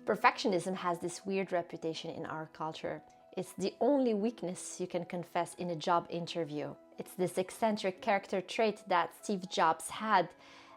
Perfectionism has this weird reputation in our culture. It's the only weakness you can confess in a job interview. It's this eccentric character trait that Steve Jobs had,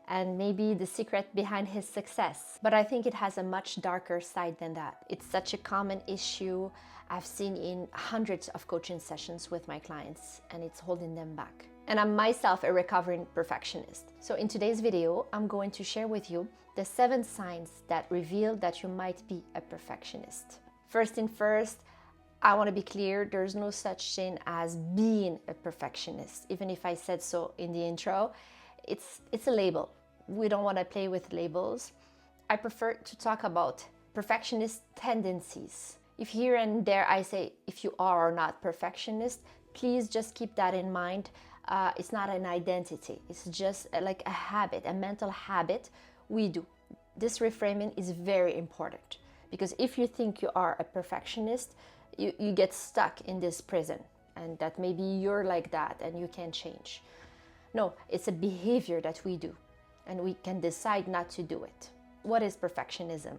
and maybe the secret behind his success. But I think it has a much darker side than that. It's such a common issue I've seen in hundreds of coaching sessions with my clients, and it's holding them back. And I'm myself a recovering perfectionist. So in today's video, I'm going to share with you the 7 signs that reveal that you might be a perfectionist. First thing first, I want to be clear, there's no such thing as being a perfectionist. Even if I said so in the intro, it's a label. We don't want to play with labels. I prefer to talk about perfectionist tendencies. If here and there I say if you are or not perfectionist, please just keep that in mind. It's not an identity. It's just like a habit, a mental habit we do. This reframing is very important because if you think you are a perfectionist, you get stuck in this prison and that maybe you're like that and you can't change. No, it's a behavior that we do and we can decide not to do it. What is perfectionism?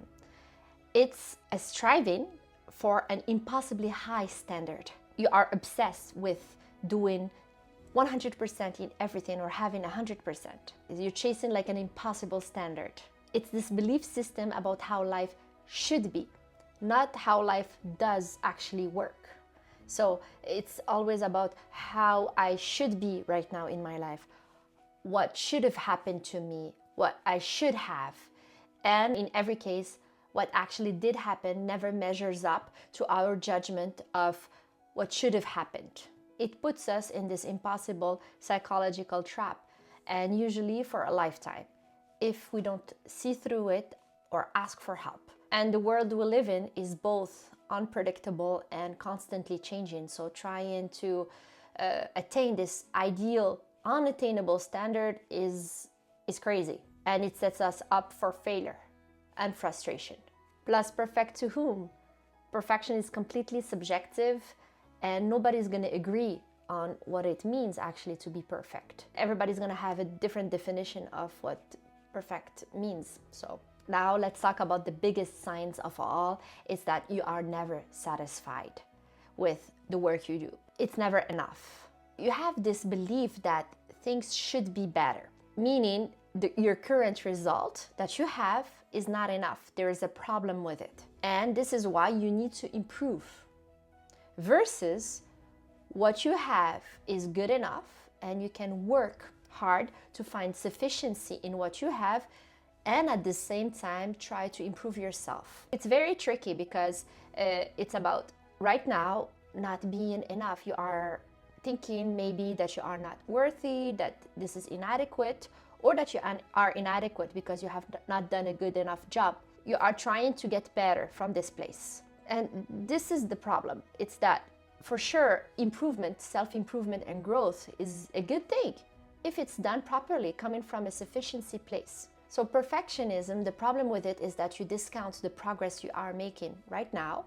It's a striving for an impossibly high standard. You are obsessed with doing 100% in everything or having 100%. You're chasing like an impossible standard. It's this belief system about how life should be, not how life does actually work. So it's always about how I should be right now in my life, what should have happened to me, what I should have. And in every case, what actually did happen never measures up to our judgment of what should have happened. It puts us in this impossible psychological trap, and usually for a lifetime, if we don't see through it or ask for help. And the world we live in is both unpredictable and constantly changing. So trying to attain this ideal, unattainable standard is crazy. And it sets us up for failure and frustration. Plus, perfect to whom? Perfection is completely subjective and nobody's going to agree on what it means actually to be perfect. Everybody's going to have a different definition of what perfect means. So now let's talk about the biggest signs of all is that you are never satisfied with the work you do. It's never enough. You have this belief that things should be better, meaning your current result that you have is not enough. There is a problem with it. And this is why you need to improve. Versus what you have is good enough and you can work hard to find sufficiency in what you have and at the same time try to improve yourself. It's very tricky because it's about right now not being enough. You are thinking maybe that you are not worthy, that this is inadequate, or that you are inadequate because you have not done a good enough job. You are trying to get better from this place. And this is the problem. It's that for sure improvement, self-improvement and growth is a good thing if it's done properly, coming from a sufficiency place. So perfectionism, the problem with it is that you discount the progress you are making right now,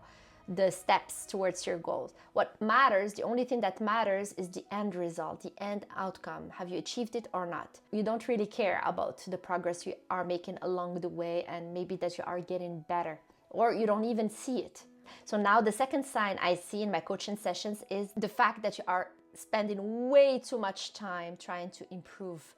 the steps towards your goals. What matters, the only thing that matters is the end result, the end outcome. Have you achieved it or not? You don't really care about the progress you are making along the way and maybe that you are getting better or you don't even see it. So now the second sign I see in my coaching sessions is the fact that you are spending way too much time trying to improve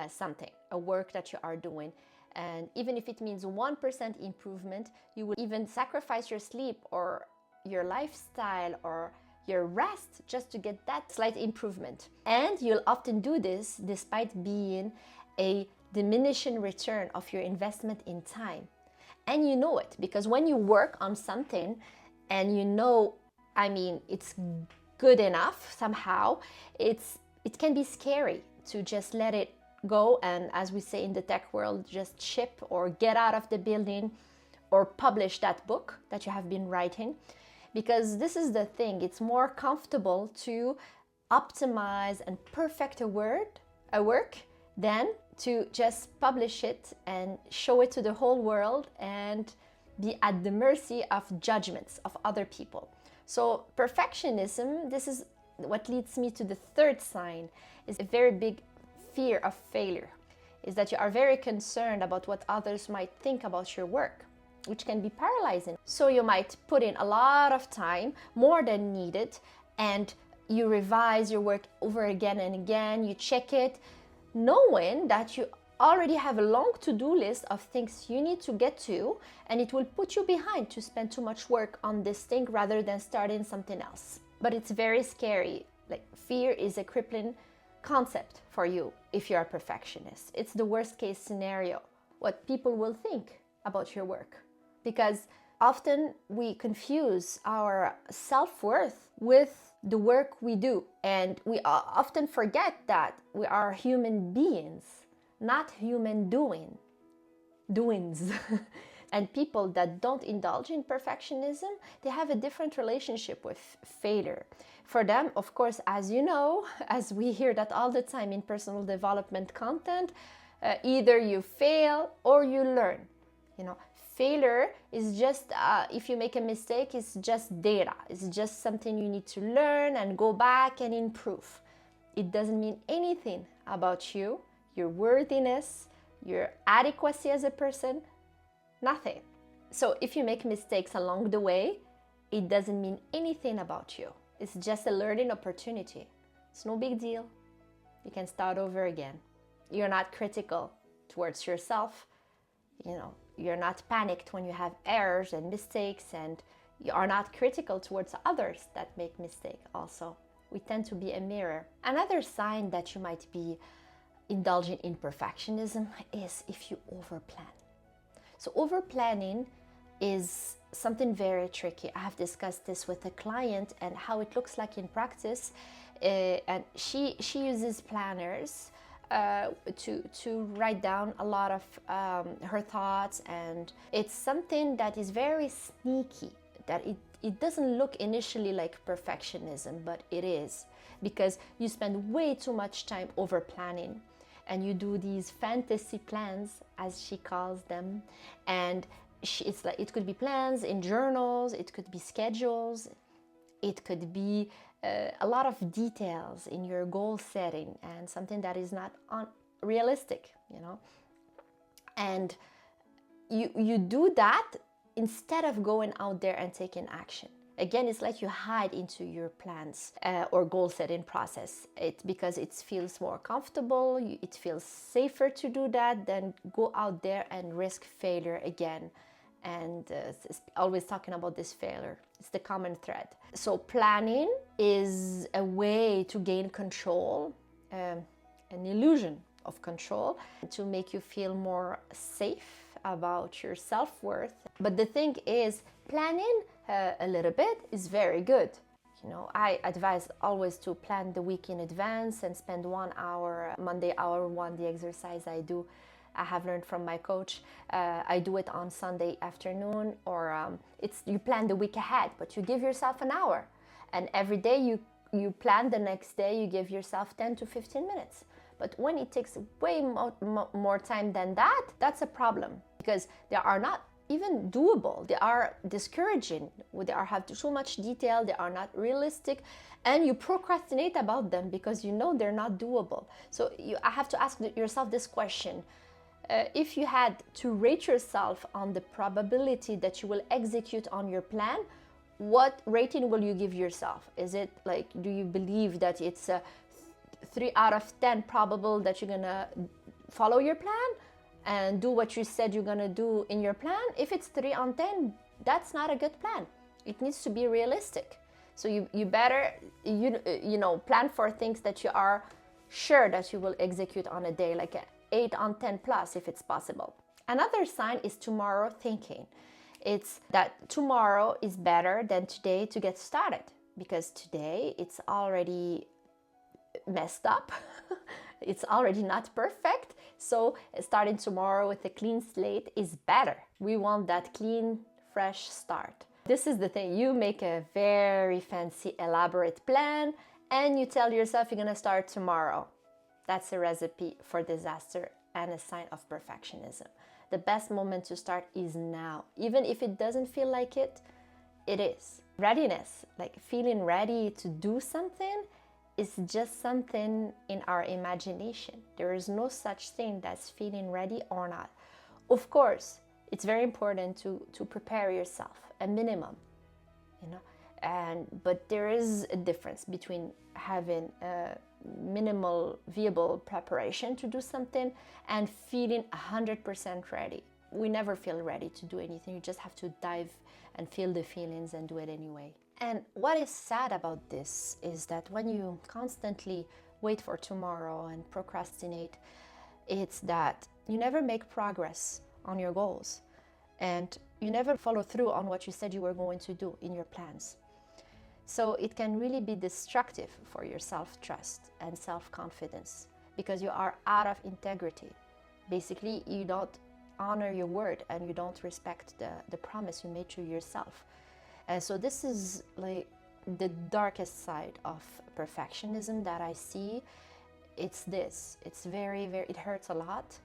something, a work that you are doing. And even if it means 1% improvement, you will even sacrifice your sleep or your lifestyle or your rest just to get that slight improvement. And you'll often do this despite being a diminishing return of your investment in time. And you know it because when you work on something and you know, it's good enough somehow, it can be scary to just let it go and, as we say in the tech world, just ship or get out of the building or publish that book that you have been writing. Because this is the thing, it's more comfortable to optimize and perfect a work than to just publish it and show it to the whole world and be at the mercy of judgments of other people. So perfectionism, this is what leads me to the third sign, is a very big fear of failure, is that you are very concerned about what others might think about your work. which can be paralyzing. So you might put in a lot of time, more than needed, and you revise your work over again and again, you check it, knowing that you already have a long to-do list of things you need to get to, and it will put you behind to spend too much work on this thing rather than starting something else. But it's very scary. Like, fear is a crippling concept for you if you're a perfectionist. It's the worst case scenario, what people will think about your work. Because often we confuse our self-worth with the work we do. And we often forget that we are human beings, not human doings. And people that don't indulge in perfectionism, they have a different relationship with failure. For them, of course, as you know, as we hear that all the time in personal development content, either you fail or you learn. You know, failure is just, if you make a mistake, it's just data. It's just something you need to learn and go back and improve. It doesn't mean anything about you, your worthiness, your adequacy as a person, nothing. So if you make mistakes along the way, it doesn't mean anything about you. It's just a learning opportunity. It's no big deal. You can start over again. You're not critical towards yourself. You know, you're not panicked when you have errors and mistakes, and you are not critical towards others that make mistakes also. We tend to be a mirror. Another sign that you might be indulging in perfectionism is if you overplan. So overplanning is something very tricky. I have discussed this with a client and how it looks like in practice. And she uses planners to write down a lot of her thoughts, and it's something that is very sneaky, that it doesn't look initially like perfectionism, but it is, because you spend way too much time over planning, and you do these fantasy plans, as she calls them, and it's like, it could be plans in journals, it could be schedules, it could be a lot of details in your goal setting, and something that is not unrealistic, you know. And you do that instead of going out there and taking action. Again, it's like you hide into your plans or goal setting process. Because it feels more comfortable, it feels safer to do that than go out there and risk failure again. And always talking about this failure. It's the common thread. So planning is a way to gain control, an illusion of control, to make you feel more safe about your self-worth. But the thing is, planning a little bit is very good. You know, I advise always to plan the week in advance and spend 1 hour, Monday hour one, the exercise I have learned from my coach. I do it on Sunday afternoon, or you plan the week ahead, but you give yourself an hour. And every day you plan the next day, you give yourself 10 to 15 minutes. But when it takes way more time than that, that's a problem, because they are not even doable. They are discouraging. They have too much detail. They are not realistic. And you procrastinate about them because you know they're not doable. So I have to ask yourself this question. If you had to rate yourself on the probability that you will execute on your plan, what rating will you give yourself? Is it like, do you believe that it's a 3 out of 10 probable that you're gonna follow your plan and do what you said you're gonna do in your plan? If it's 3 on 10, that's not a good plan. It needs to be realistic. So you better plan for things that you are sure that you will execute on a day, like 8 on 10 plus if it's possible. Another sign is tomorrow thinking. It's that tomorrow is better than today to get started, because today it's already messed up. It's already not perfect. So starting tomorrow with a clean slate is better. We want that clean, fresh start. This is the thing. You make a very fancy, elaborate plan and you tell yourself you're gonna start tomorrow. That's a recipe for disaster and a sign of perfectionism. The best moment to start is now. Even if it doesn't feel like it, it is. Readiness, like feeling ready to do something, is just something in our imagination. There is no such thing as feeling ready or not. Of course, It's very important to prepare yourself, a minimum, you know. But there is a difference between having a minimal viable preparation to do something and feeling 100% ready. We never feel ready to do anything. You just have to dive and feel the feelings and do it anyway. And what is sad about this is that when you constantly wait for tomorrow and procrastinate, it's that you never make progress on your goals and you never follow through on what you said you were going to do in your plans. So it can really be destructive for your self-trust and self-confidence because you are out of integrity. Basically, you don't honor your word and you don't respect the promise you made to yourself. And so this is like the darkest side of perfectionism that I see. It's this. It's very, it hurts a lot.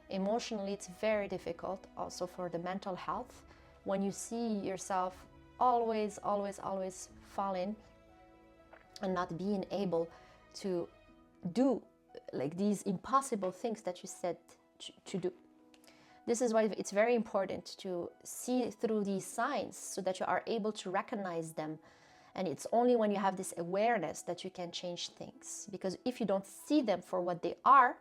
Emotionally, it's very difficult also for the mental health when you see yourself always falling and not being able to do like these impossible things that you said to do. This is why it's very important to see through these signs so that you are able to recognize them. And it's only when you have this awareness that you can change things. Because if you don't see them for what they are,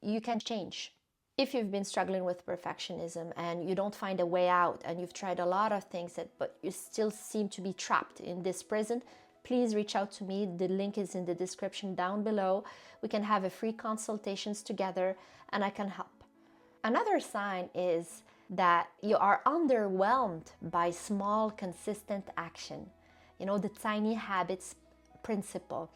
you can change. If you've been struggling with perfectionism and you don't find a way out and you've tried a lot of things but you still seem to be trapped in this prison, please reach out to me. The link is in the description down below. We can have a free consultations together and I can help. Another sign is that you are underwhelmed by small, consistent action. You know, the tiny habits principle.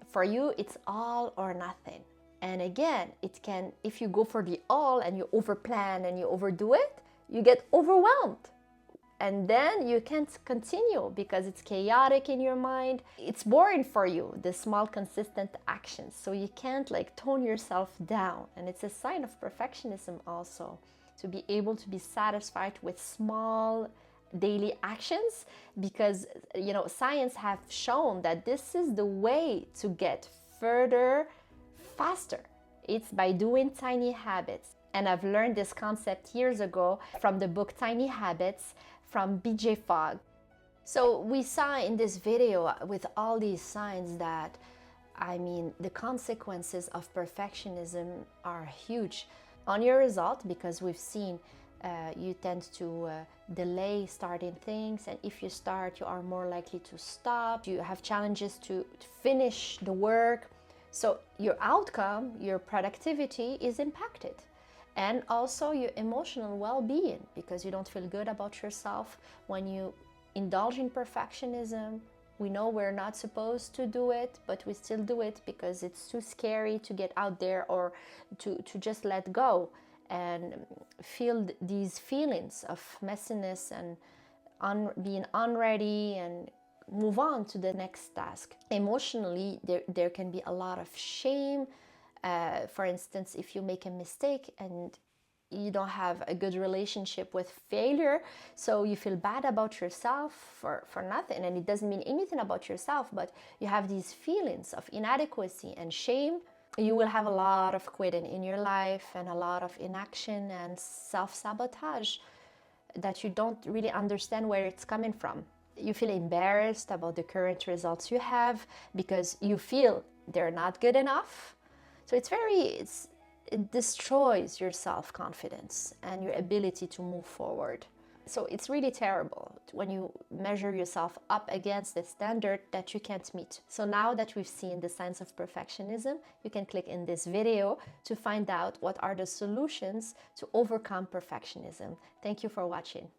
For you, it's all or nothing. And again, it can, if you go for the all and you overplan and you overdo it, you get overwhelmed. And then you can't continue because it's chaotic in your mind. It's boring for you, the small, consistent actions. So you can't like tone yourself down. And it's a sign of perfectionism also, to be able to be satisfied with small daily actions because, you know, science have shown that this is the way to get further faster. It's by doing tiny habits. And I've learned this concept years ago from the book Tiny Habits from BJ Fogg. So we saw in this video with all these signs that, I mean, the consequences of perfectionism are huge on your result because we've seen you tend to delay starting things, and if you start, you are more likely to stop. You have challenges to finish the work. So your outcome, your productivity is impacted. And also your emotional well-being because you don't feel good about yourself when you indulge in perfectionism. We know we're not supposed to do it, but we still do it because it's too scary to get out there or to just let go and feel these feelings of messiness and being unready and move on to the next task. Emotionally, there can be a lot of shame. For instance, if you make a mistake and you don't have a good relationship with failure, so you feel bad about yourself for nothing, and it doesn't mean anything about yourself, but you have these feelings of inadequacy and shame, you will have a lot of quitting in your life and a lot of inaction and self-sabotage that you don't really understand where it's coming from. You feel embarrassed about the current results you have because you feel they're not good enough. So it destroys your self-confidence and your ability to move forward. So it's really terrible when you measure yourself up against the standard that you can't meet. So now that we've seen the signs of perfectionism, you can click in this video to find out what are the solutions to overcome perfectionism. Thank you for watching.